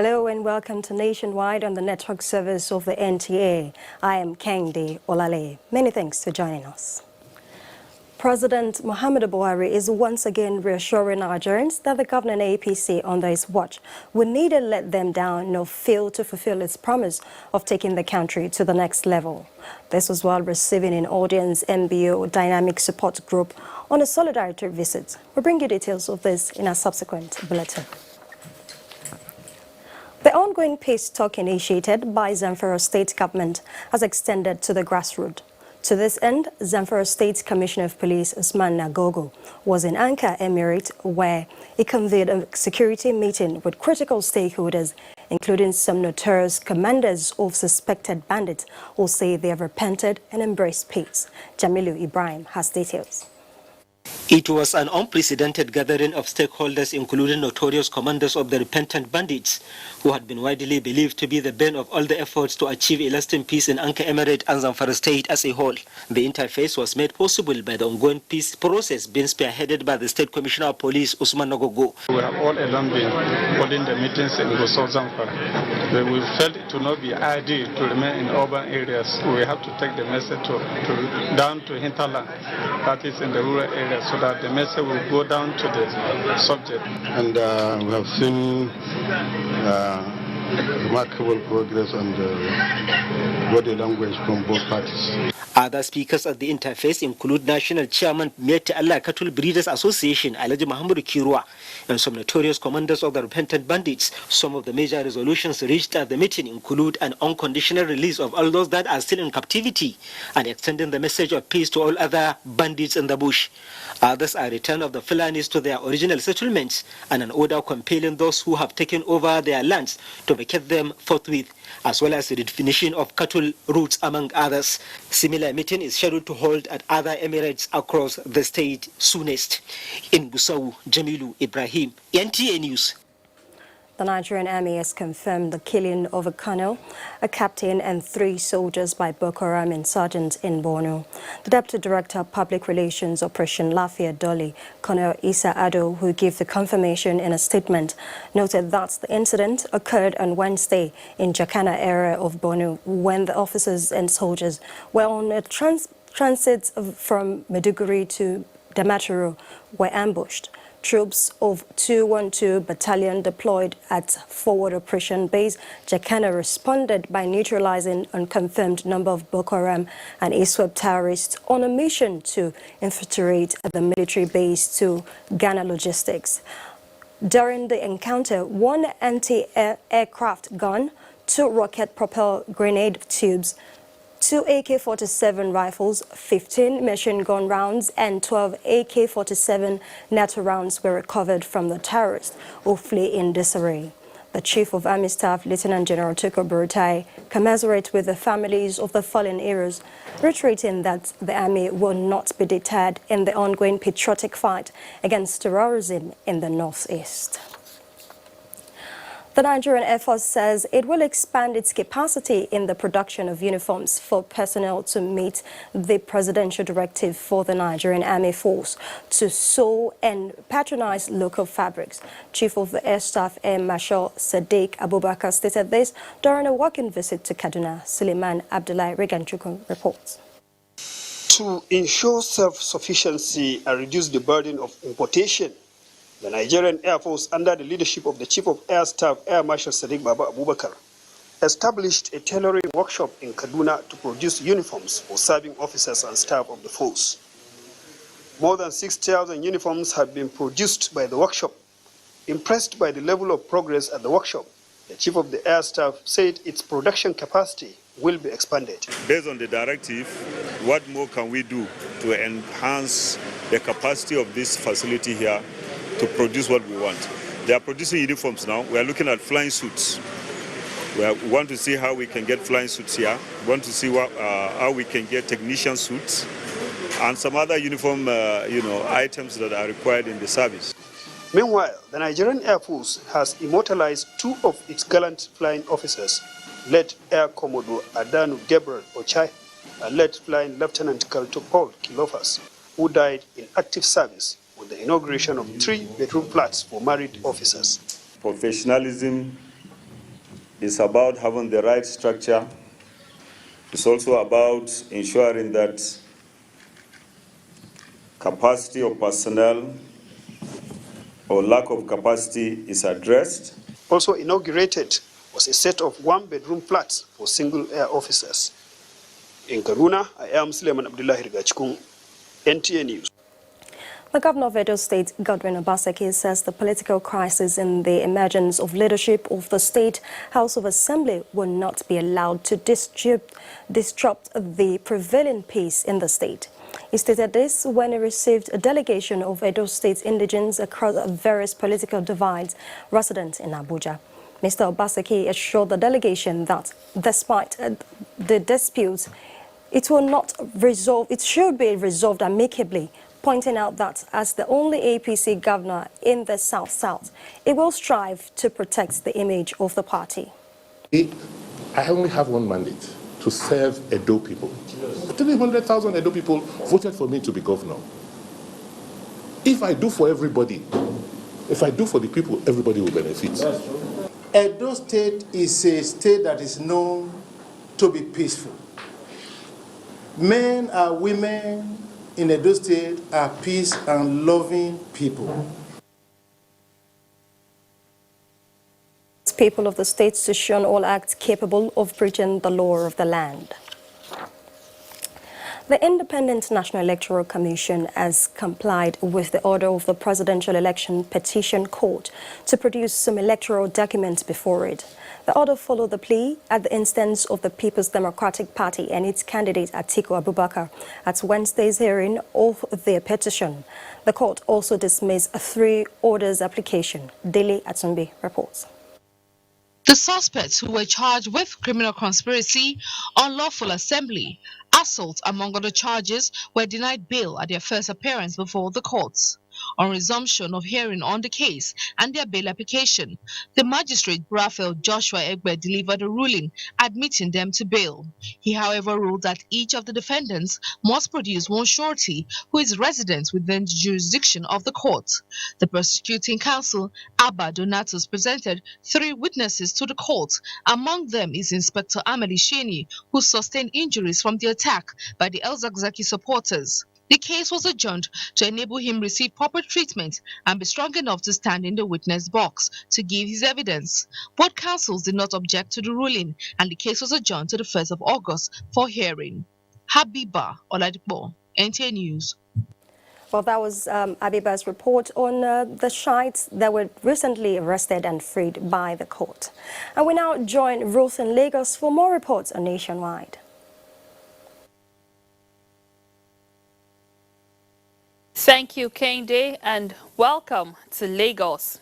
Hello and welcome to Nationwide on the network service of the NTA. I am Kende Olale. Many thanks for joining us. President Muhammadu Buhari is once again reassuring Nigerians that the governing APC under his watch will neither let them down nor fail to fulfill its promise of taking the country to the next level. This was while receiving an audience MBO Dynamic Support Group on a solidarity visit. We'll bring you details of this in our subsequent bulletin. The ongoing peace talk initiated by Zamfara State Government has extended to the grassroots. To this end, Zamfara State Commissioner of Police Usman Nagogo was in Anka Emirate, where he convened a security meeting with critical stakeholders, including some notorious commanders of suspected bandits who say they have repented and embraced peace. Jamilu Ibrahim has details. It was an unprecedented gathering of stakeholders, including notorious commanders of the repentant bandits, who had been widely believed to be the bane of all the efforts to achieve a lasting peace in Anka Emirate and Zamfara State as a whole. The interface was made possible by the ongoing peace process being spearheaded by the State Commissioner of Police, Usman Nagogo. We have all along been holding the meetings in Gusau, Zamfara. But we felt it would not be ideal to remain in urban areas. We have to take the message down to hinterland, that is in the rural areas, so that the message will go down to the subject. And we have seen remarkable progress on the body language from both parties. Other speakers at the interface include National Chairman Miete Allah Cattle Breeders Association, Alhaji Muhammad Kirwa, and some notorious commanders of the repentant bandits. Some of the major resolutions reached at the meeting include an unconditional release of all those that are still in captivity and extending the message of peace to all other bandits in the bush. Others are return of the Fulanis to their original settlements and an order compelling those who have taken over their lands to vacate them forthwith, as well as the redefinition of cattle routes, among others. Similar meeting is scheduled to hold at other emirates across the state soonest. In Gusau, Jamilu Ibrahim, NTA News. The Nigerian Army has confirmed the killing of a colonel, a captain and 3 soldiers by Boko Haram insurgents in Borno. The Deputy Director of Public Relations Operation Lafia Doli, Colonel Isa Ado, who gave the confirmation in a statement, noted that the incident occurred on Wednesday in Jakana area of Borno when the officers and soldiers were on a transit from Maiduguri to Damaturu were ambushed. Troops of 212 Battalion deployed at Forward Operation Base Jakana responded by neutralizing unconfirmed number of Boko Haram and ISWAP terrorists on a mission to infiltrate the military base to Ghana Logistics. During the encounter, 1 anti-aircraft gun, 2 rocket-propelled grenade tubes, 2 AK-47 rifles, 15 machine gun rounds and 12 AK-47 NATO rounds were recovered from the terrorists who flee in disarray. The Chief of Army Staff, Lieutenant General Tukur Buratai, commiserated with the families of the fallen heroes, reiterating that the Army will not be deterred in the ongoing patriotic fight against terrorism in the northeast. The Nigerian Air Force says it will expand its capacity in the production of uniforms for personnel to meet the presidential directive for the Nigerian Army Force to sew and patronize local fabrics. Chief of the Air Staff Air Marshal Sadiq Abubakar stated this during a working visit to Kaduna. Suleiman Abdullahi Reganchukun reports. To ensure self-sufficiency and reduce the burden of importation, the Nigerian Air Force, under the leadership of the Chief of Air Staff, Air Marshal Sadiq Baba Abubakar, established a tailoring workshop in Kaduna to produce uniforms for serving officers and staff of the force. More than 6,000 uniforms have been produced by the workshop. Impressed by the level of progress at the workshop, the Chief of the Air Staff said its production capacity will be expanded. Based on the directive, what more can we do to enhance the capacity of this facility here to produce what we want? They are producing uniforms now. We are looking at flying suits. We want to see how we can get flying suits here. We want to see how we can get technician suits and some other uniform items that are required in the service. Meanwhile, the Nigerian Air Force has immortalized 2 of its gallant flying officers, late Air Commodore Adanu Gabriel Ochai and late Flying Lieutenant Colonel Paul Kilofas, who died in active service with the inauguration of 3 bedroom flats for married officers. Professionalism It's about having the right structure. It's also about ensuring that capacity of personnel or lack of capacity is addressed. Also inaugurated was a set of one-bedroom flats for single air officers. In Karuna, I am Suleiman Abdullahi Rigachikun, NTA News. The governor of Edo State, Godwin Obaseki, says the political crisis and the emergence of leadership of the State House of Assembly will not be allowed to disrupt the prevailing peace in the state. He stated this when he received a delegation of Edo State indigents across various political divides resident in Abuja. Mr. Obaseki assured the delegation that despite the disputes, it should be resolved amicably, pointing out that as the only APC governor in the South-South, it will strive to protect the image of the party. I only have one mandate, to serve Edo people. 300,000 Edo people voted for me to be governor. If I do for everybody, if I do for the people, everybody will benefit. Edo State is a state that is known to be peaceful. Men and women in Edo State are peace and loving people. People of the state to shun all acts capable of breaching the law of the land. The Independent National Electoral Commission has complied with the order of the Presidential Election Petition Court to produce some electoral documents before it. The order followed the plea at the instance of the People's Democratic Party and its candidate Atiku Abubakar at Wednesday's hearing of their petition. The court also dismissed a 3 orders application. Dele Atumbi reports. The suspects, who were charged with criminal conspiracy, unlawful assembly, assault, among other charges, were denied bail at their first appearance before the courts. On resumption of hearing on the case and their bail application, the magistrate Raphael Joshua Egbe delivered a ruling admitting them to bail. He, however, ruled that each of the defendants must produce one surety who is resident within the jurisdiction of the court. The prosecuting counsel, Abba Donatus, presented 3 witnesses to the court. Among them is Inspector Ameli Sheni, who sustained injuries from the attack by the El Zakzaki supporters. The case was adjourned to enable him receive proper treatment and be strong enough to stand in the witness box to give his evidence. Both counsels did not object to the ruling, and the case was adjourned to the 1st of August for hearing. Habiba Oladipo, NTA News. Well, that was Abiba's report on the Shiites that were recently arrested and freed by the court. And we now join Ruth in Lagos for more reports on Nationwide. Thank you, Kende, and welcome to Lagos.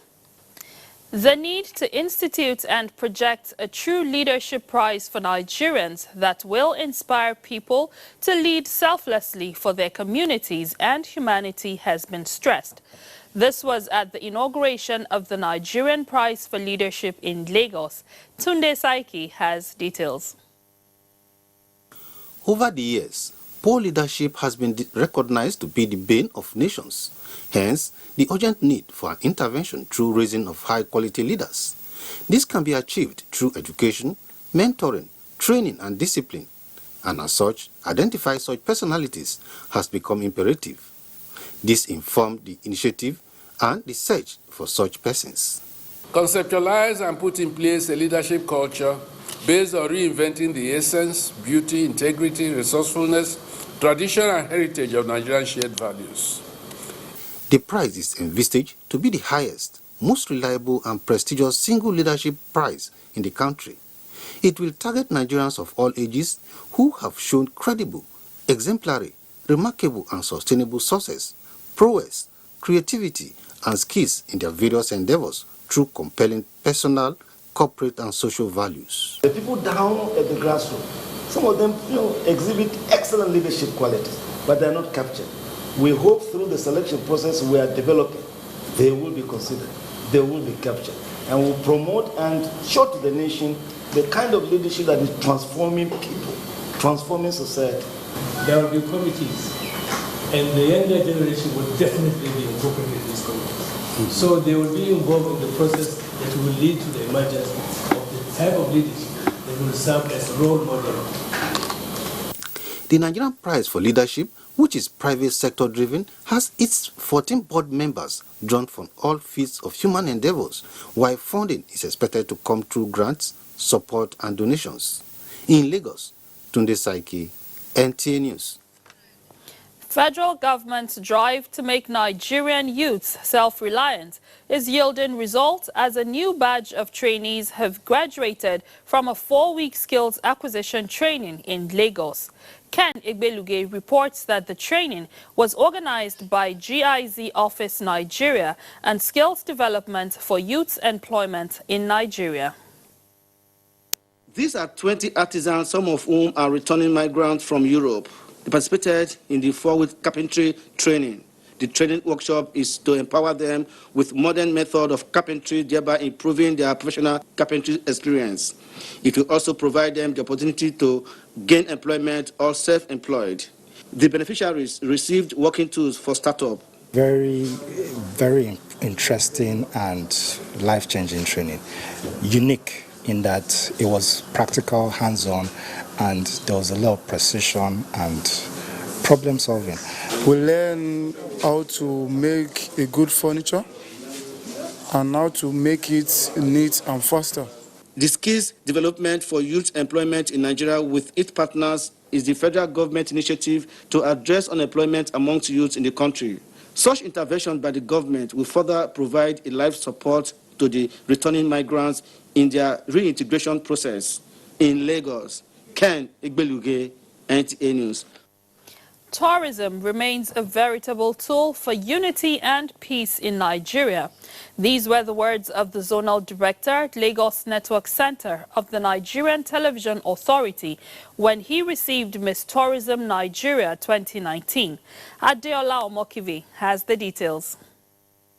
The need to institute and project a true leadership prize for Nigerians that will inspire people to lead selflessly for their communities and humanity has been stressed. This was at the inauguration of the Nigerian Prize for Leadership in Lagos. Tunde Saiki has details. Over the years, poor leadership has been recognized to be the bane of nations. Hence, the urgent need for an intervention through raising of high-quality leaders. This can be achieved through education, mentoring, training, and discipline. And as such, identifying such personalities has become imperative. This informed the initiative and the search for such persons. Conceptualize and put in place a leadership culture based on reinventing the essence, beauty, integrity, resourcefulness, tradition and heritage of Nigerian shared values. The prize is envisaged to be the highest, most reliable and prestigious single leadership prize in the country. It will target Nigerians of all ages who have shown credible, exemplary, remarkable and sustainable success, prowess, creativity and skills in their various endeavors through compelling personal, corporate and social values. The people down at the grassroots, some of them exhibit excellent leadership qualities, but they are not captured. We hope through the selection process we are developing, they will be considered, they will be captured, and will promote and show to the nation the kind of leadership that is transforming people, transforming society. There will be committees, and the younger generation will definitely be incorporated in these committees. So they will be involved in the process that will lead to the emergence of the type of leadership that will serve as a role model. The Nigerian Prize for Leadership, which is private sector driven, has its 14 board members drawn from all fields of human endeavors, while funding is expected to come through grants, support and donations. In Lagos, Tunde Saiki, NTA News. Federal government's drive to make Nigerian youths self-reliant is yielding results as a new batch of trainees have graduated from a 4-week skills acquisition training in Lagos. Ken Igbeluge reports that the training was organized by GIZ Office Nigeria and Skills Development for Youth Employment in Nigeria. These are 20 artisans, some of whom are returning migrants from Europe. They participated in the 4-week carpentry training. The training workshop is to empower them with modern method of carpentry, thereby improving their professional carpentry experience. It will also provide them the opportunity to gain employment or self-employed. The beneficiaries received working tools for startup. Very interesting and life-changing training. Unique in that it was practical, hands-on, and there was a lot of precision and problem solving. We learn how to make a good furniture and how to make it neat and faster. The Skills Development for Youth Employment in Nigeria with its partners is the federal government initiative to address unemployment amongst youth in the country. Such intervention by the government will further provide a life support to the returning migrants in their reintegration process. In Lagos, Ken Igbeluge, NTA News. Tourism remains a veritable tool for unity and peace in Nigeria. These were the words of the Zonal Director, Lagos Network Center of the Nigerian Television Authority when he received Miss Tourism Nigeria 2019. Adeola Omokivi has the details.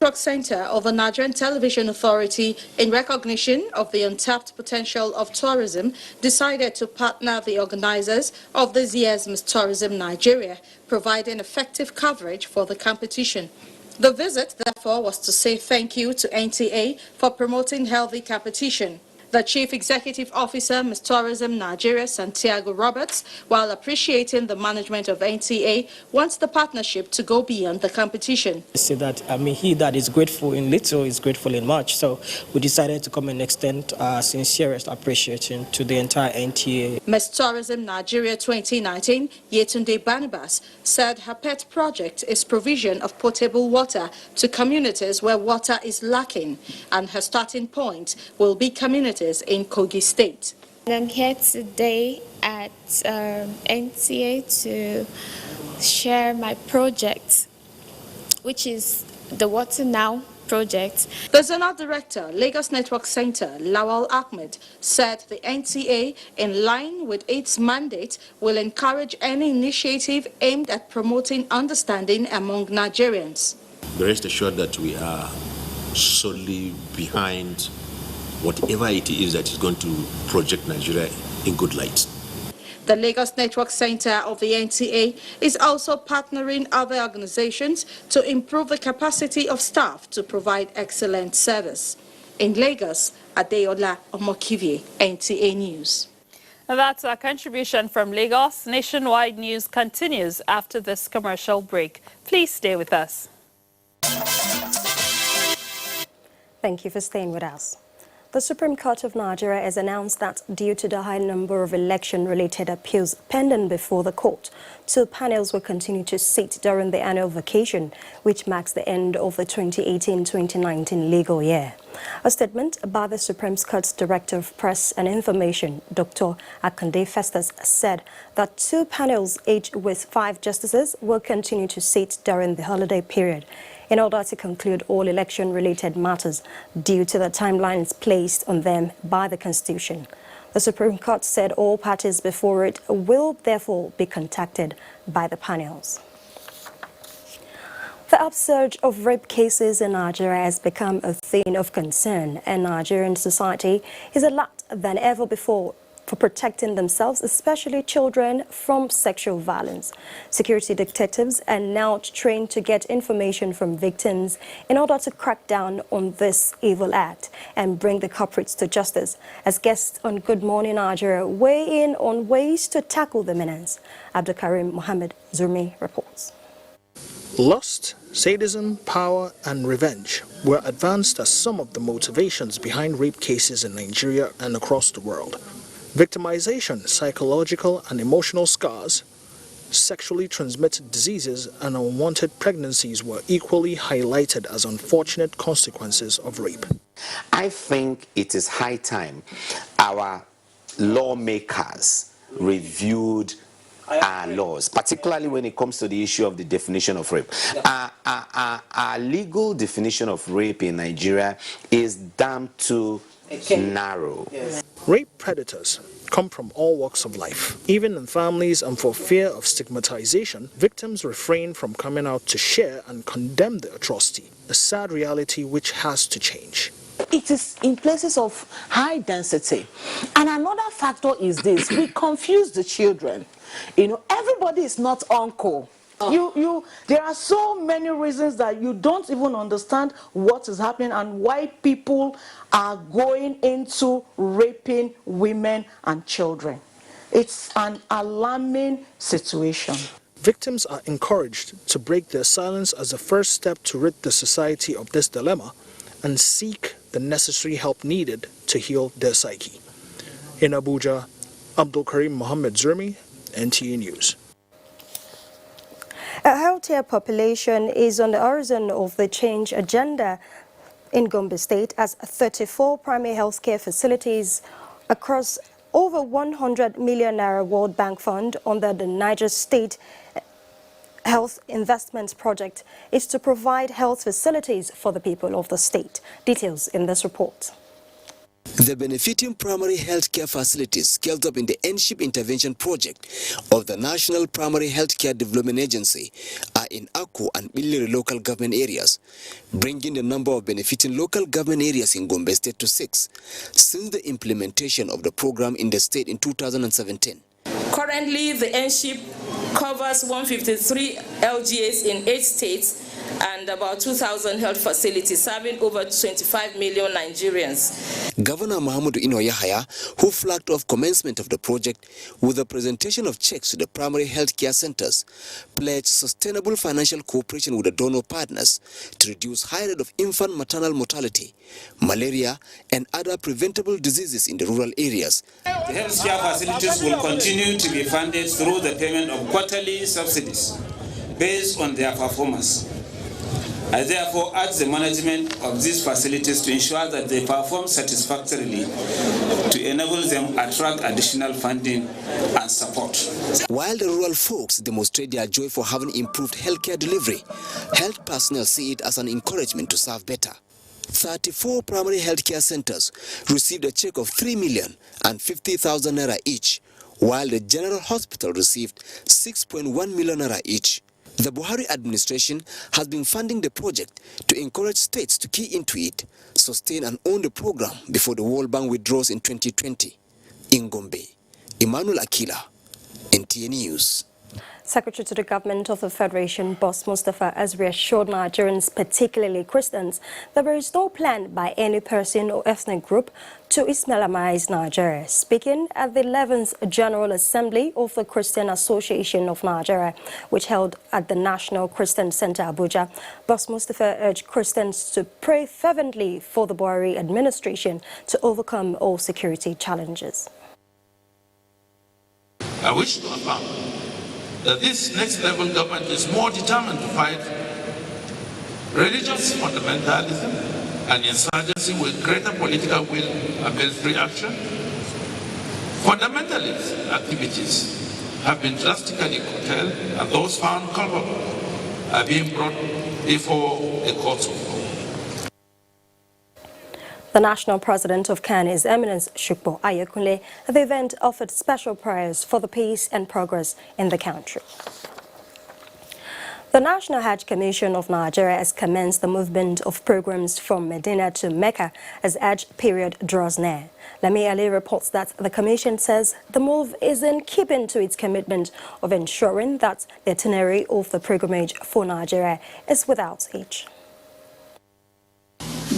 Network Center of the Nigerian Television Authority, in recognition of the untapped potential of tourism, decided to partner the organizers of this year's Miss Tourism Nigeria, providing effective coverage for the competition. The visit, therefore, was to say thank you to NTA for promoting healthy competition. The Chief Executive Officer, Miss Tourism Nigeria, Santiago Roberts, while appreciating the management of NTA, wants the partnership to go beyond the competition. Say that, he that is grateful in little is grateful in much. So we decided to come and extend our sincerest appreciation to the entire NTA. Miss Tourism Nigeria 2019, Yetunde Barnabas, said her pet project is provision of potable water to communities where water is lacking, and her starting point will be communities in Kogi State. I'm here today at NTA to share my project, which is the Water Now project. The Zonal Director, Lagos Network Center, Lawal Ahmed, said the NTA, in line with its mandate, will encourage any initiative aimed at promoting understanding among Nigerians. Rest assured that we are solely behind whatever it is that is going to project Nigeria in good light. The Lagos Network Center of the NTA is also partnering other organizations to improve the capacity of staff to provide excellent service. In Lagos, Adeola Omokivi, NTA News. And that's our contribution from Lagos. Nationwide News continues after this commercial break. Please stay with us. Thank you for staying with us. The Supreme Court of Nigeria has announced that due to the high number of election-related appeals pending before the court, 2 panels will continue to sit during the annual vacation, which marks the end of the 2018-2019 legal year. A statement by the Supreme Court's Director of Press and Information, Dr. Akande Festus, said that 2 panels, each with 5 justices, will continue to sit during the holiday period in order to conclude all election-related matters due to the timelines placed on them by the Constitution. The Supreme Court said all parties before it will therefore be contacted by the panels. The upsurge of rape cases in Nigeria has become a thing of concern, and Nigerian society is alert than ever before for protecting themselves, especially children, from sexual violence. Security detectives are now trained to get information from victims in order to crack down on this evil act. and bring the culprits to justice. As guests on Good Morning Nigeria weigh in on ways to tackle the menace, Abdulkarim Mohammed Zurmi reports. Lust, sadism, power, and revenge were advanced as some of the motivations behind rape cases in Nigeria and across the world. Victimization, psychological and emotional scars, sexually transmitted diseases, and unwanted pregnancies were equally highlighted as unfortunate consequences of rape. I think it is high time our lawmakers reviewed our laws, particularly when it comes to the issue of the definition of rape. Our legal definition of rape in Nigeria is damn too narrow. Rape predators come from all walks of life. Even in families, and for fear of stigmatization, victims refrain from coming out to share and condemn the atrocity, a sad reality which has to change. It is in places of high density. And another factor is this: we confuse the children. You know, everybody is not uncle. There are so many reasons that you don't even understand what is happening and why people are going into raping women and children. It's an alarming situation. Victims are encouraged to break their silence as a first step to rid the society of this dilemma and seek the necessary help needed to heal their psyche. In Abuja, Abdulkarim Mohammed Zurmi, NTA News. A healthier population is on the horizon of the change agenda in Gombe State, as 34 primary healthcare facilities across over 100 million naira World Bank Fund under the Niger State Health Investments Project is to provide health facilities for the people of the state. Details in this report. The benefiting primary healthcare facilities scaled up in the N-SHIP intervention project of the National Primary Healthcare Development Agency are in Akko and Billiri local government areas, bringing the number of benefiting local government areas in Gombe State to 6 since the implementation of the program in the state in 2017. Currently, the N-SHIP covers 153 LGAs in 8 states and about 2,000 health facilities, serving over 25 million Nigerians. Governor Mahamudu Ino Yahaya, who flagged off commencement of the project with a presentation of checks to the primary health care centers, pledged sustainable financial cooperation with the donor partners to reduce high rate of infant maternal mortality, malaria, and other preventable diseases in the rural areas. The health care facilities will continue to be funded through the payment of quarterly subsidies based on their performance. I therefore urge the management of these facilities to ensure that they perform satisfactorily to enable them attract additional funding and support. While the rural folks demonstrate their joy for having improved healthcare delivery, health personnel see it as an encouragement to serve better. 34 primary healthcare centers received a check of 3,050,000 naira each, while the General Hospital received 6.1 million naira each. The Buhari administration has been funding the project to encourage states to key into it, sustain and own the program before the World Bank withdraws in 2020. In Gombe, Emmanuel Akila, NTA News. Secretary to the Government of the Federation, Boss Mustafa, has reassured Nigerians, particularly Christians, that there is no plan by any person or ethnic group to Islamize Nigeria. Speaking at the 11th General Assembly of the Christian Association of Nigeria, which held at the National Christian Center, Abuja, Boss Mustafa urged Christians to pray fervently for the Buhari administration to overcome all security challenges. I wish to affirm that this next level government is more determined to fight religious fundamentalism and insurgency with greater political will and military action. Fundamentalist activities have been drastically curtailed, and those found culpable are being brought before the courts of law. The national president of CAN, His Eminence Shukbo Ayekunle, at the event offered special prayers for the peace and progress in the country. The National Hajj Commission of Nigeria has commenced the movement of pilgrims from Medina to Mecca as Hajj period draws near. Lami Ali reports that the commission says the move is in keeping to its commitment of ensuring that the itinerary of the pilgrimage for Nigeria is without hitch.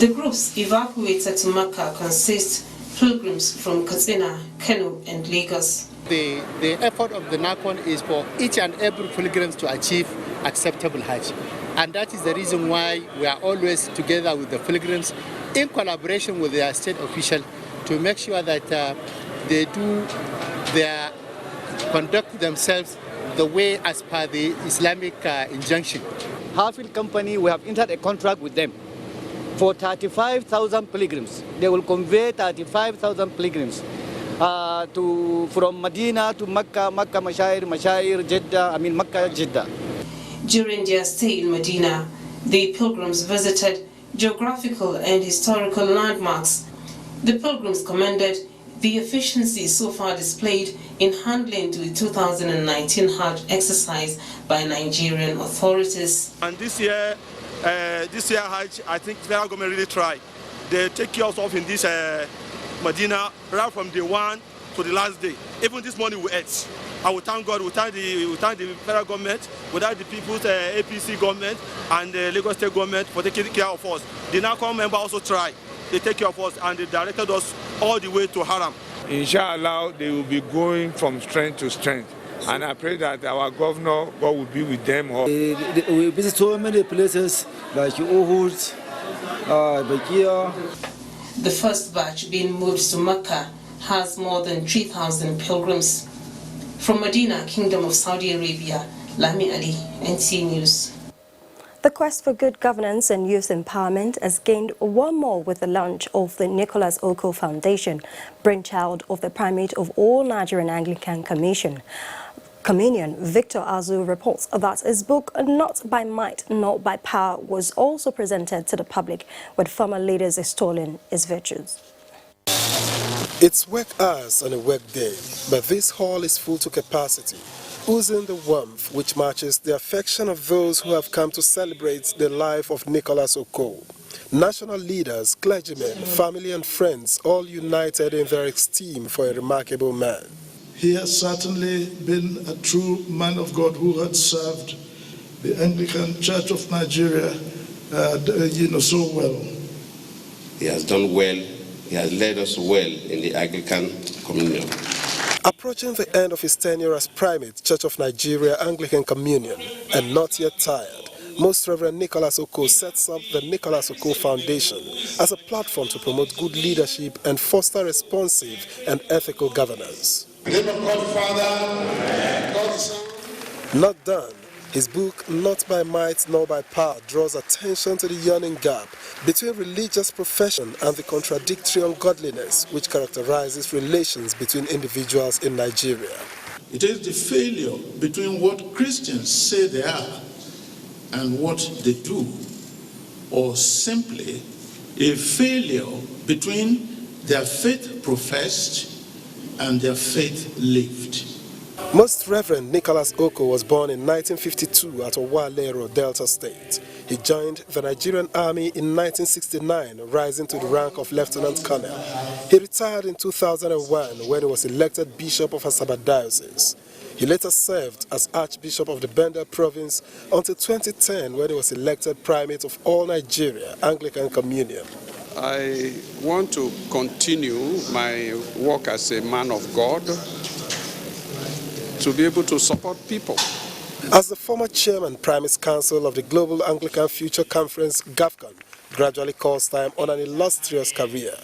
The groups evacuated to Mecca consist pilgrims from Katsina, Kano, and Lagos. The effort of the NACON is for each and every pilgrim to achieve acceptable Hajj. And that is the reason why we are always together with the pilgrims in collaboration with their state official to make sure that they conduct themselves the way as per the Islamic injunction. Hafid Company, we have entered a contract with them for 35,000 pilgrims. They will convey 35,000 pilgrims from Medina to Mecca, Mashair, Jeddah, Mecca, Jeddah. During their stay in Medina, the pilgrims visited geographical and historical landmarks. The pilgrims commended the efficiency so far displayed in handling the 2019 Hajj exercise by Nigerian authorities. And this year Hajj, I think the federal government really tried. They take care of in this Medina right from day one to the last day. Even this morning we ate. I will thank God, we thank the federal government, without the people's APC government and the Lagos State government for taking care of us. The NACON member also tried. They take care of us and they directed us all the way to Haram. Inshallah, they will be going from strength to strength. And I pray that our governor, God will be with them all. We visit so many places like Uhud, Bakia. The first batch being moved to Mecca has more than 3,000 pilgrims. From Medina, Kingdom of Saudi Arabia, Lami Ali, NT News. The quest for good governance and youth empowerment has gained one more with the launch of the Nicholas Oko Foundation, brainchild of the Primate of all Nigerian Anglican Communion. Victor Azu reports that his book, Not by Might, Not by Power, was also presented to the public, with former leaders extolling his virtues. It's work hours on a work day, but this hall is full to capacity, oozing the warmth which matches the affection of those who have come to celebrate the life of Nicholas Oko. National leaders, clergymen, family and friends all united in their esteem for a remarkable man. He has certainly been a true man of God who had served the Anglican Church of Nigeria so well. He has done well. He has led us well in the Anglican Communion. Approaching the end of his tenure as Primate, Church of Nigeria Anglican Communion, and not yet tired, Most Reverend Nicholas Oko sets up the Nicholas Oko Foundation as a platform to promote good leadership and foster responsive and ethical governance. In the name of God the Father, God the Son. Not done. His book, Not by Might Nor by Power, draws attention to the yawning gap between religious profession and the contradictory ungodliness which characterizes relations between individuals in Nigeria. It is the failure between what Christians say they are and what they do, or simply a failure between their faith professed and their faith lived. Most Reverend Nicholas Oko was born in 1952 at Owalero, Delta State. He joined the Nigerian Army in 1969, rising to the rank of Lieutenant Colonel. He retired in 2001 when he was elected Bishop of Asaba Diocese. He later served as Archbishop of the Bendel Province until 2010 when he was elected Primate of all Nigeria Anglican Communion. I want to continue my work as a man of God, to be able to support people. As the former chairman, Primate's Council of the Global Anglican Future Conference, GAFCON, gradually calls time on an illustrious career,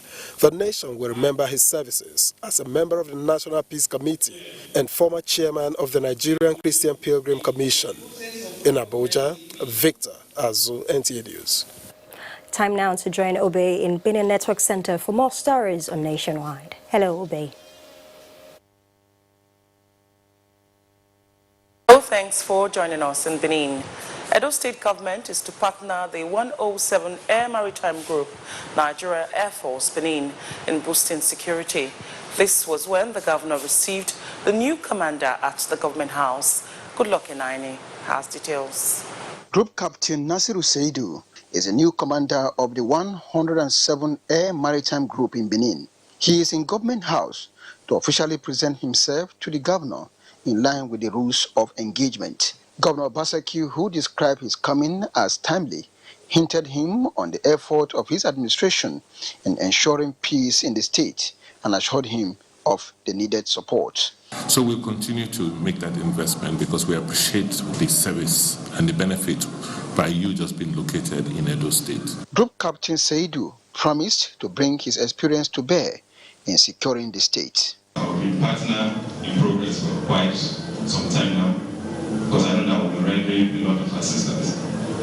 the nation will remember his services as a member of the National Peace Committee and former chairman of the Nigerian Christian Pilgrim Commission. In Abuja, Victor Azu, NTA News. Time now to join Obey in Benin Network Center for more stories on Nationwide. Hello, Obey. Thanks for joining us in Benin. Edo State government is to partner the 107 Air Maritime Group, Nigeria Air Force, Benin, in boosting security. This was when the governor received the new commander at the government house. Goodluck Inaini has details. Group Captain Nasiru Seidu is a new commander of the 107 Air Maritime Group in Benin. He is in government house to officially present himself to the governor in line with the rules of engagement. Governor Basaki, who described his coming as timely, hinted him on the effort of his administration in ensuring peace in the state and assured him of the needed support. So we'll continue to make that investment because we appreciate the service and the benefit by you just being located in Edo State. Group Captain Seidu promised to bring his experience to bear in securing the state. I've been partner in progress for quite some time now, because I know that we'll be rendering a lot of assistance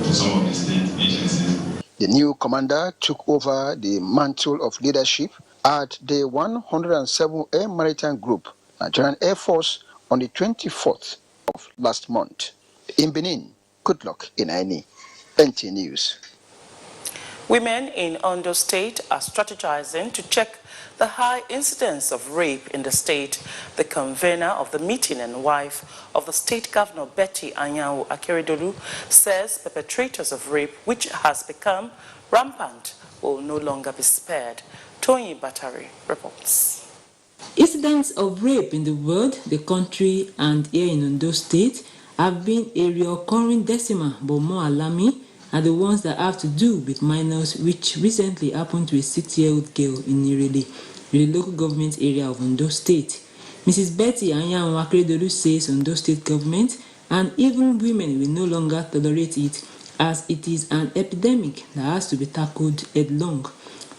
to some of the state agencies. The new commander took over the mantle of leadership at the 107 Air Maritime Group, Nigerian Air Force, on the 24th of last month. In Benin, good luck in any NT News. Women in Ondo State are strategizing to check the high incidence of rape in the state. The convener of the meeting and wife of the state governor, Betty Anyanwu Akeredolu, says perpetrators of rape, which has become rampant, will no longer be spared. Tony Batari reports. Incidents of rape in the world, the country, and here in Ondo State have been a recurring decimal, but more alarming are the ones that have to do with minors, which recently happened to a 6-year-old girl in Nirele, the local government area of Ondo State. Mrs. Betty Anyanwu Akeredolu says Ondo State government and even women will no longer tolerate it, as it is an epidemic that has to be tackled headlong.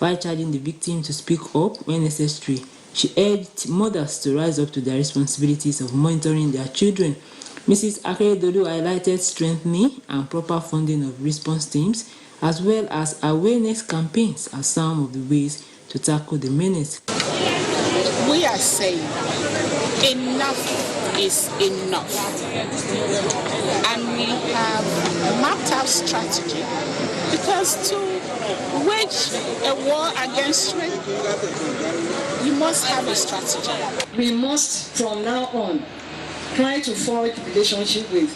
While charging the victim to speak up when necessary, she urged mothers to rise up to their responsibilities of monitoring their children. Mrs. Akeredolu highlighted strengthening and proper funding of response teams, as well as awareness campaigns as some of the ways to tackle the menace. We are saying enough is enough, and we have mapped out strategy, because to wage a war against rape, you must have a strategy. We must, from now on, try to forge relationship with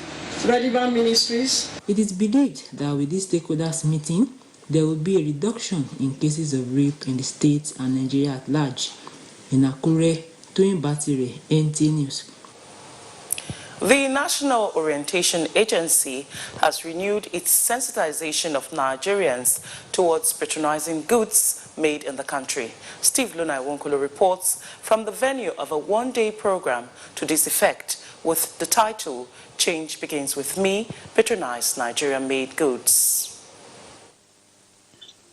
relevant ministries. It is believed that with this stakeholders meeting, there will be a reduction in cases of rape in the state and Nigeria at large. In Akure, Toyin Batire, NT News. The National Orientation Agency has renewed its sensitization of Nigerians towards patronizing goods made in the country. Steve Lunai Wonkolo reports from the venue of a one-day program to this effect with the title, Change Begins With Me, Patronize Nigerian-Made Goods.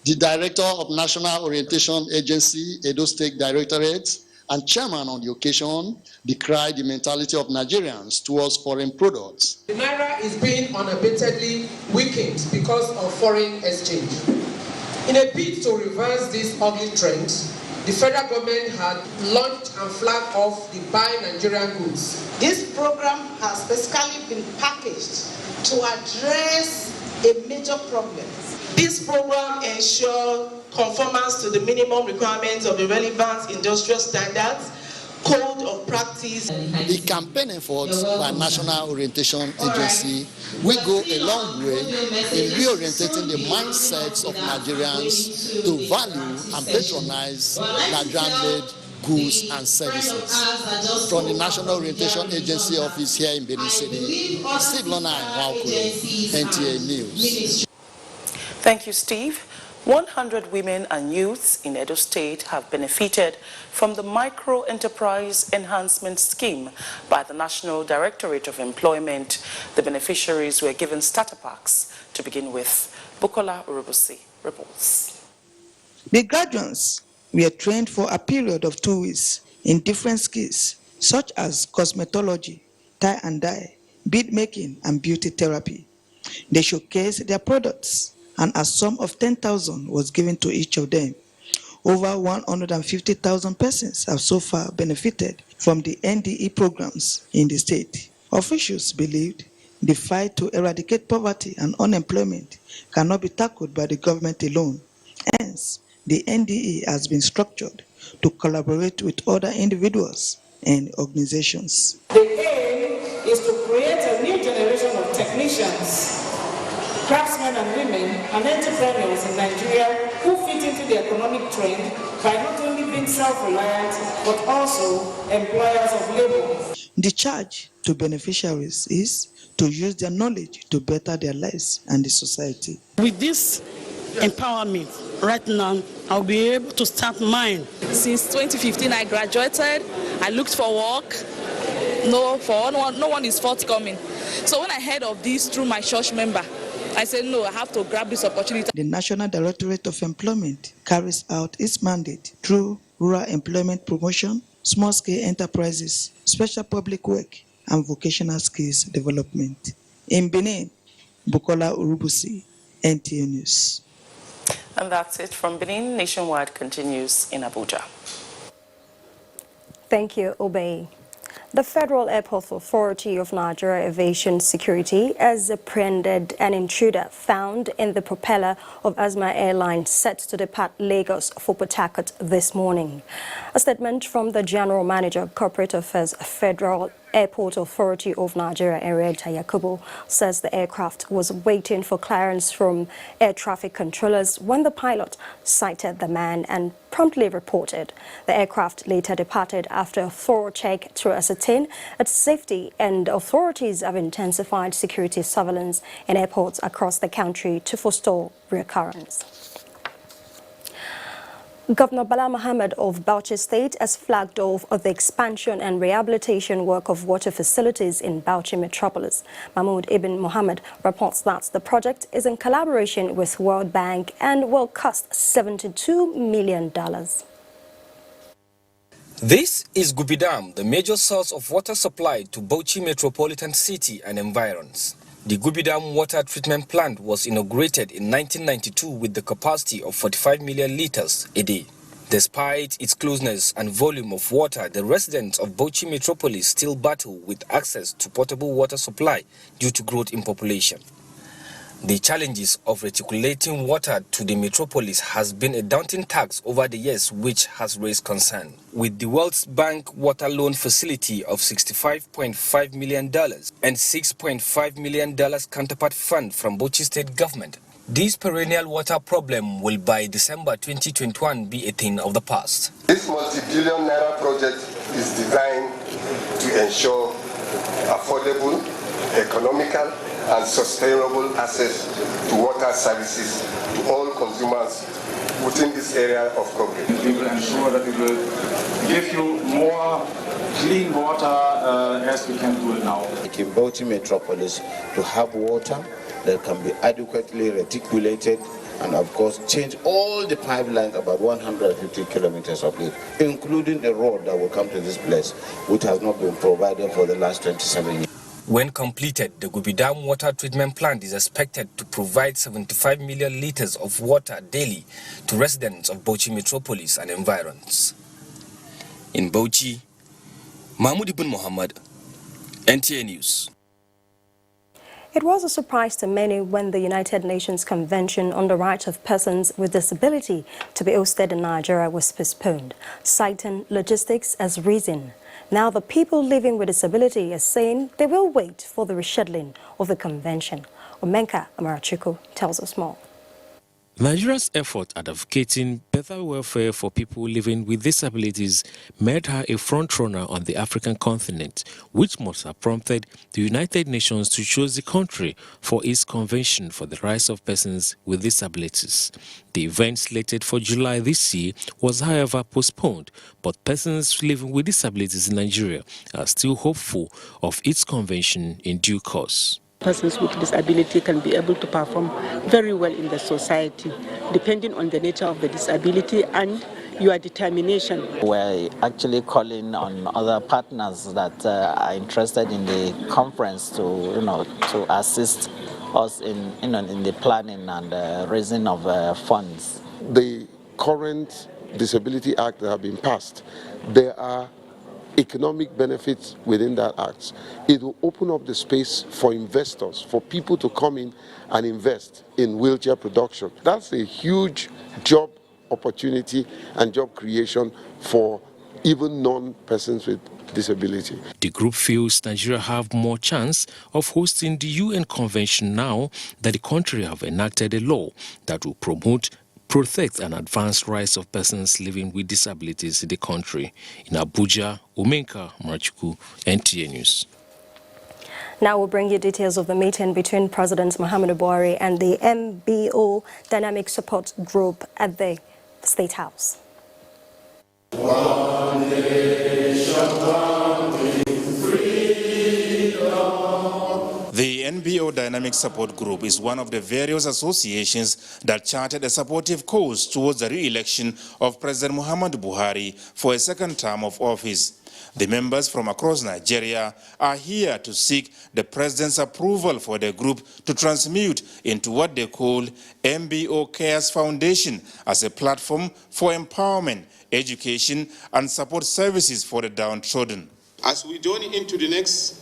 The Director of National Orientation Agency, Edo State Directorate, and chairman on the occasion decried the mentality of Nigerians towards foreign products. The Naira is being unabatedly weakened because of foreign exchange. In a bid to reverse this ugly trend, the federal government had launched and flagged off the Buy Nigerian Goods. This program has basically been packaged to address a major problem. This program ensures conformance to the minimum requirements of the relevant industrial standards, code of practice. The campaign efforts by National Orientation Agency will go a long way in reorientating the mindsets of Nigerians to value and patronize Nigerian-made goods and services. From the National Orientation Agency office here in Benin City, Steve Lonai Waukulu, NTA News. Thank you, Steve. 100 women and youths in Edo State have benefited from the Micro Enterprise Enhancement Scheme by the National Directorate of Employment. The beneficiaries were given starter packs to begin with. Bukola Urubusi reports. The graduates were trained for a period of 2 weeks in different skills such as cosmetology, tie and dye, bead making, and beauty therapy. They showcased their products, and a sum of 10,000 was given to each of them. Over 150,000 persons have so far benefited from the NDE programs in the state. Officials believed the fight to eradicate poverty and unemployment cannot be tackled by the government alone. Hence, the NDE has been structured to collaborate with other individuals and organizations. The aim is to create a new generation of technicians, craftsmen and women, and entrepreneurs in Nigeria who fit into the economic trend by not only being self-reliant, but also employers of labor. The charge to beneficiaries is to use their knowledge to better their lives and the society. With this empowerment, right now, I'll be able to start mine. Since 2015, I graduated. I looked for work. No one is forthcoming. So when I heard of this through my church member, I said, no, I have to grab this opportunity. The National Directorate of Employment carries out its mandate through rural employment promotion, small-scale enterprises, special public work, and vocational skills development. In Benin, Bukola Urubusi, NTA News. And that's it from Benin. Nationwide continues in Abuja. Thank you, Obey. The Federal Airport Authority of Nigeria Aviation Security has apprehended an intruder found in the propeller of Azma Airline set to depart Lagos for Port Harcourt this morning. A statement from the General Manager, Corporate Affairs, Federal Airport Authority of Nigeria, Ereta Yakubu, says the aircraft was waiting for clearance from air traffic controllers when the pilot sighted the man and promptly reported. The aircraft later departed after a thorough check to ascertain its safety, and authorities have intensified security surveillance in airports across the country to forestall reoccurrence. Governor Bala Mohammed of Bauchi State has flagged off the expansion and rehabilitation work of water facilities in Bauchi metropolis. Mahmoud Ibn Mohammed reports that the project is in collaboration with World Bank and will cost $72 million. This is Gubi Dam, the major source of water supply to Bauchi metropolitan city and environs. The Gubi Dam water treatment plant was inaugurated in 1992 with the capacity of 45 million liters a day. Despite its closeness and volume of water, the residents of Bauchi metropolis still battle with access to potable water supply due to growth in population. The challenges of reticulating water to the metropolis has been a daunting task over the years, which has raised concern. With the World Bank water loan facility of $65.5 million and $6.5 million counterpart fund from Bauchi State government, this perennial water problem will by December 2021 be a thing of the past. This multi-billion naira project is designed to ensure affordable, economical, and sustainable access to water services to all consumers within this area of coverage. We will ensure that we will give you more clean water as we can do it now. In Bauchi metropolis, to have water that can be adequately reticulated and of course change all the pipelines, about 150 kilometers of it, including the road that will come to this place, which has not been provided for the last 27 years. When completed, the Gubi Dam water treatment plant is expected to provide 75 million liters of water daily to residents of Bauchi metropolis and environs. In Bauchi, Mahmoud Ibn Mohammed, NTA News. It was a surprise to many when the United Nations Convention on the Rights of Persons with Disability to be hosted in Nigeria was postponed, citing logistics as reason. Now the people living with disability are saying they will wait for the rescheduling of the convention. Omenka Amarachuku tells us more. Nigeria's effort at advocating better welfare for people living with disabilities made her a frontrunner on the African continent, which must have prompted the United Nations to choose the country for its Convention for the Rights of Persons with Disabilities. The event slated for July this year was, however, postponed, but persons living with disabilities in Nigeria are still hopeful of its convention in due course. Persons with disability can be able to perform very well in the society, depending on the nature of the disability and your determination. We're actually calling on other partners that are interested in the conference to assist us in the planning and raising of funds. The current Disability Act that have been passed, there are economic benefits within that act. It will open up the space for investors, for people to come in and invest in wheelchair production. That's a huge job opportunity and job creation for even non-persons with disability. The group feels Nigeria have more chance of hosting the UN Convention now that the country have enacted a law that will promote protect and advance rights of persons living with disabilities in the country. In Abuja, Umenka Marchuku, NTA News. Now we'll bring you details of the meeting between President Muhammadu Buhari and the MBO Dynamic Support Group at the State House. One nation, the NBO Dynamic Support Group is one of the various associations that charted a supportive course towards the re-election of President Muhammadu Buhari for a second term of office. The members from across Nigeria are here to seek the President's approval for the group to transmute into what they call MBO Cares Foundation as a platform for empowerment, education, and support services for the downtrodden. As we journey into the next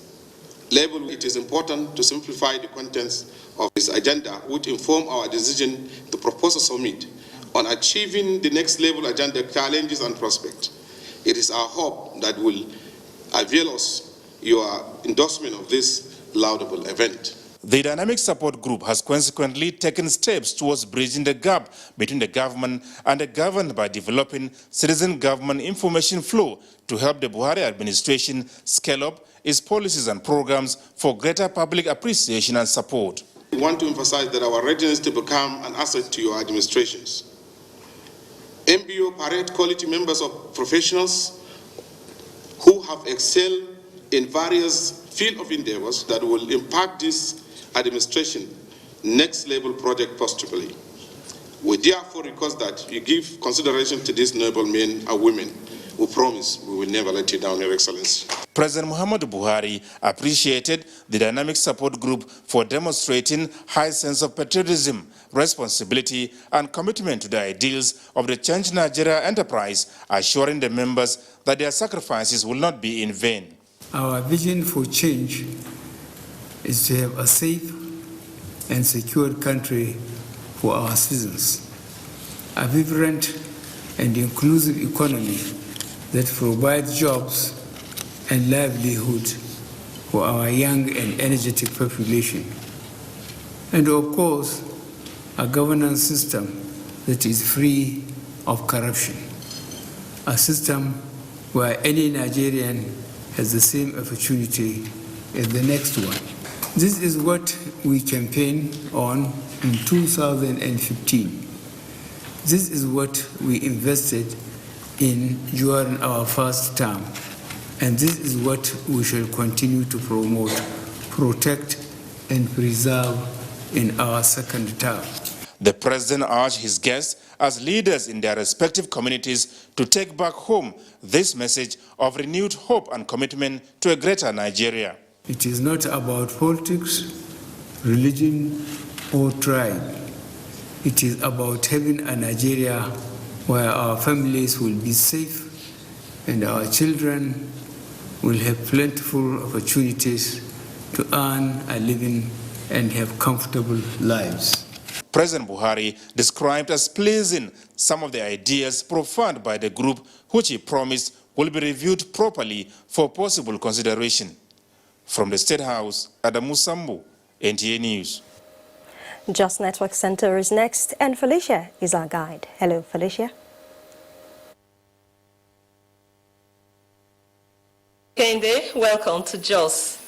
level, it is important to simplify the contents of this agenda, which inform our decision to propose a summit on achieving the next level agenda challenges and prospects. It is our hope that will avail us your endorsement of this laudable event. The Dynamic Support Group has consequently taken steps towards bridging the gap between the government and the governed by developing citizen government information flow to help the Buhari administration scale up its policies and programs for greater public appreciation and support. We want to emphasize that our readiness to become an asset to your administrations. MBO parade quality members of professionals who have excelled in various fields of endeavors that will impact this administration next level project positively. We therefore request that you give consideration to these noble men and women who promise we will never let you down, Your Excellency. President Muhammadu Buhari appreciated the Dynamic Support Group for demonstrating high sense of patriotism, responsibility, and commitment to the ideals of the Change Nigeria enterprise, assuring the members that their sacrifices will not be in vain. Our vision for change is to have a safe and secure country for our citizens, a vibrant and inclusive economy that provides jobs and livelihood for our young and energetic population, and of course, a governance system that is free of corruption, a system where any Nigerian has the same opportunity as the next one. This is what we campaigned on in 2015. This is what we invested in during our first term. And this is what we shall continue to promote, protect, and preserve in our second term. The President urged his guests as leaders in their respective communities to take back home this message of renewed hope and commitment to a greater Nigeria. It is not about politics, religion, or tribe. It is about having a Nigeria where our families will be safe and our children will have plentiful opportunities to earn a living and have comfortable lives. President Buhari described as pleasing some of the ideas proffered by the group, which he promised will be reviewed properly for possible consideration. From the State House, Adamu Sambu, NTA News. Just Network Center is next, and Felicia is our guide. Hello, Felicia. Kende, welcome to JOS.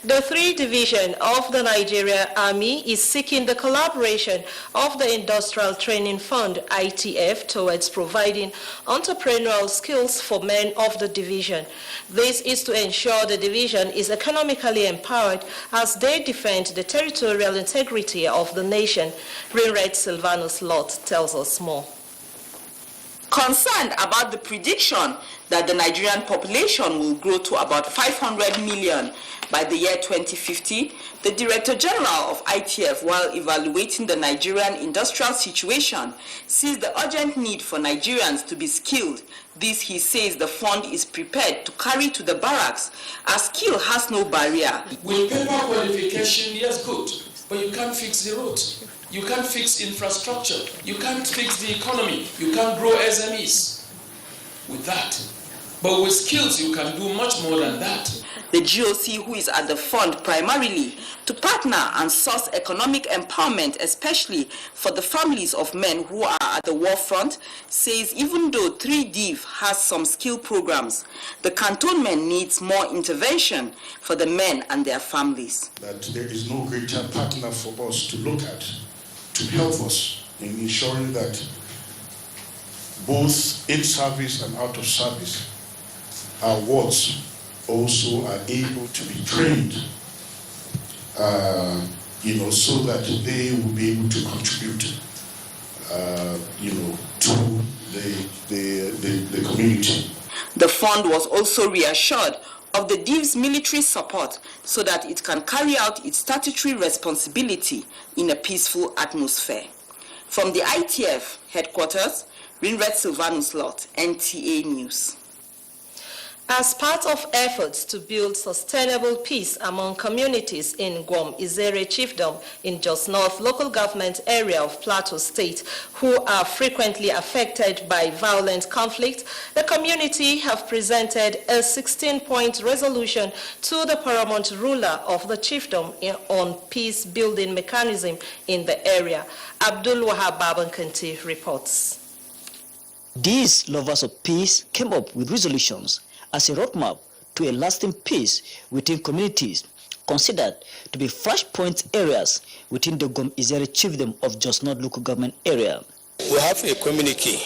The 3 Division of the Nigeria Army is seeking the collaboration of the Industrial Training Fund, ITF, towards providing entrepreneurial skills for men of the division. This is to ensure the division is economically empowered as they defend the territorial integrity of the nation. Rinred Silvanus Lott tells us more. Concerned about the prediction that the Nigerian population will grow to about 500 million by the year 2050, the Director General of ITF, while evaluating the Nigerian industrial situation, sees the urgent need for Nigerians to be skilled. This, he says, the fund is prepared to carry to the barracks, as skill has no barrier. With paper qualification, yes, good, but you can't fix the road. You can't fix infrastructure. You can't fix the economy. You can't grow SMEs. With that, But with skills, you can do much more than that. The GOC, who is at the fund primarily to partner and source economic empowerment, especially for the families of men who are at the war front, says even though 3DIV has some skill programs, the cantonment needs more intervention for the men and their families. That there is no greater partner for us to look at to help us in ensuring that both in service and out of service, our wards also are able to be trained, so that they will be able to contribute, to the community. The fund was also reassured of the DIV's military support so that it can carry out its statutory responsibility in a peaceful atmosphere. From the ITF headquarters, Rinred Silvanus Lot, NTA News. As part of efforts to build sustainable peace among communities in Gombe Izere Chiefdom in Jos North local government area of Plateau State, who are frequently affected by violent conflict, the community have presented a 16-point resolution to the paramount ruler of the chiefdom on peace-building mechanism in the area. Abdul Wahab Babankanti reports. These lovers of peace came up with resolutions as a roadmap to a lasting peace within communities considered to be flashpoint areas within the Gombe Izere Chiefdom of Jos North local government area. We have a communique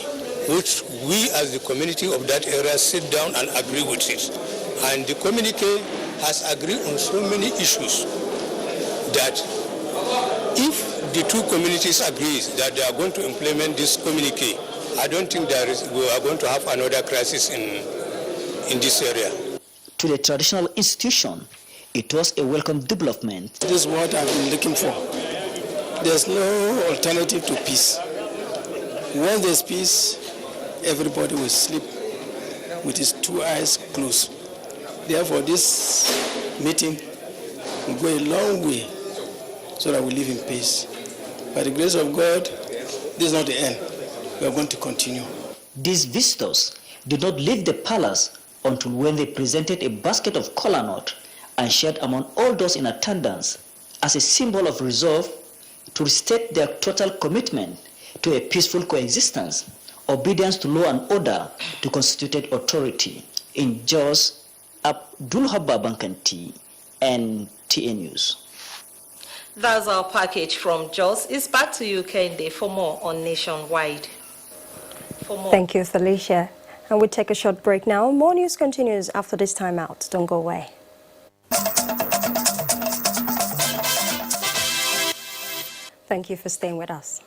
which we as the community of that area sit down and agree with it. And the communique has agreed on so many issues that if the two communities agree that they are going to implement this communique, I don't think we are going to have another crisis in this area. To the traditional institution, it was a welcome development. This is what I've been looking for. There's no alternative to peace. When there's peace, everybody will sleep with his two eyes closed. Therefore, this meeting will go a long way so that we live in peace. By the grace of God, this is not the end. We are going to continue. These visitors did not leave the palace until when they presented a basket of kola nut and shared among all those in attendance as a symbol of resolve to restate their total commitment to a peaceful coexistence, obedience to law and order, to constituted authority. In Jos, Abdul Habba Bankanti, NTA News. That's our package from Jos. It's back to you, Kende, for more on Nationwide. Thank you, Felicia. And we take a short break now. More news continues after this time out. Don't go away. Thank you for staying with us.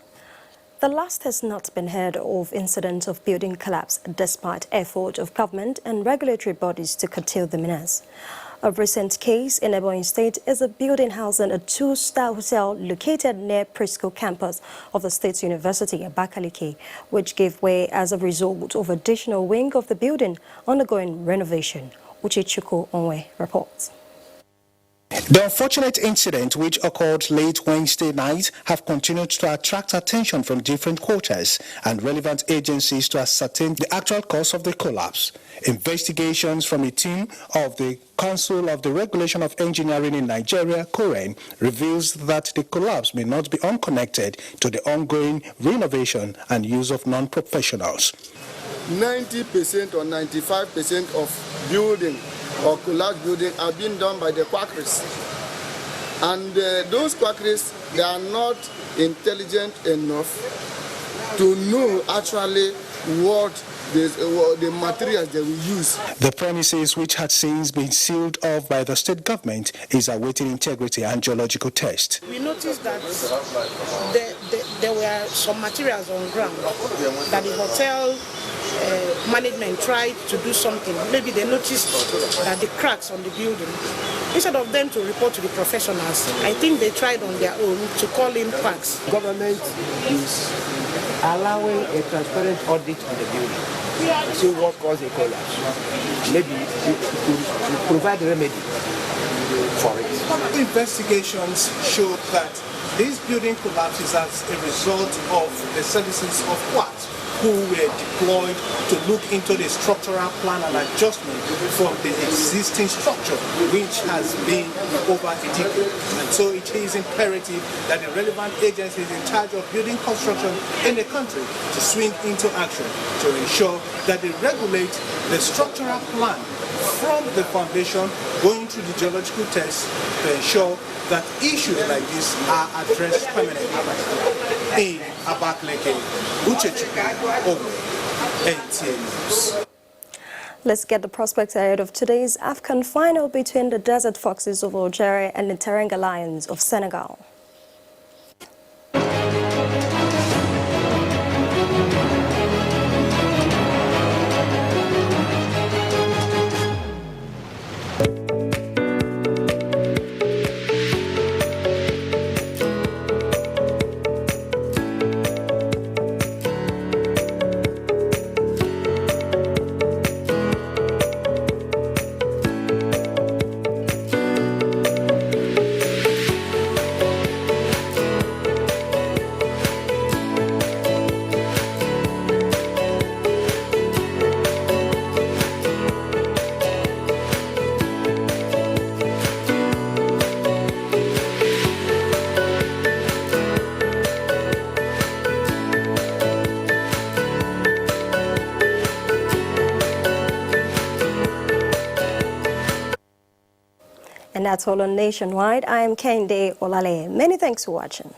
The last has not been heard of incidents of building collapse despite effort of government and regulatory bodies to curtail the menace. A recent case in Ebonyi State is a building housing a two-star hotel located near preschool campus of the State University at Abakaliki, which gave way as a result of additional wing of the building undergoing renovation. Uchichuku Onwe reports. The unfortunate incident, which occurred late Wednesday night, have continued to attract attention from different quarters and relevant agencies to ascertain the actual cause of the collapse. Investigations from a team of the Council of the Regulation of Engineering in Nigeria, COREN, reveals that the collapse may not be unconnected to the ongoing renovation and use of non-professionals. 90% or 95% of building or collapsed building are being done by the quackeries. And those quackeries, they are not intelligent enough to know actually what the materials they will use. The premises, which had since been sealed off by the state government, is awaiting integrity and geological test. We noticed that there were some materials on ground that the hotel management tried to do something. Maybe they noticed that the cracks on the building. Instead of them to report to the professionals, I think they tried on their own to call in quacks. Government is allowing a transparent audit on the building. See what caused the collapse. Maybe to provide a remedy for it. Investigations show that this building collapses as a result of the services of what? who were deployed to look into the structural plan and adjustment for the existing structure, which has been over a decade. And so it is imperative that the relevant agencies in charge of building construction in the country to swing into action to ensure that they regulate the structural plan from the foundation going through the geological tests to ensure that issues like this are addressed permanently. In Abakaliki, Uchechukwu, Owe, NTA News. Let's get the prospects ahead of today's AFCON final between the Desert Foxes of Algeria and the Teranga Lions of Senegal. And that's all on Nationwide. I am Kende Olale. Many thanks for watching.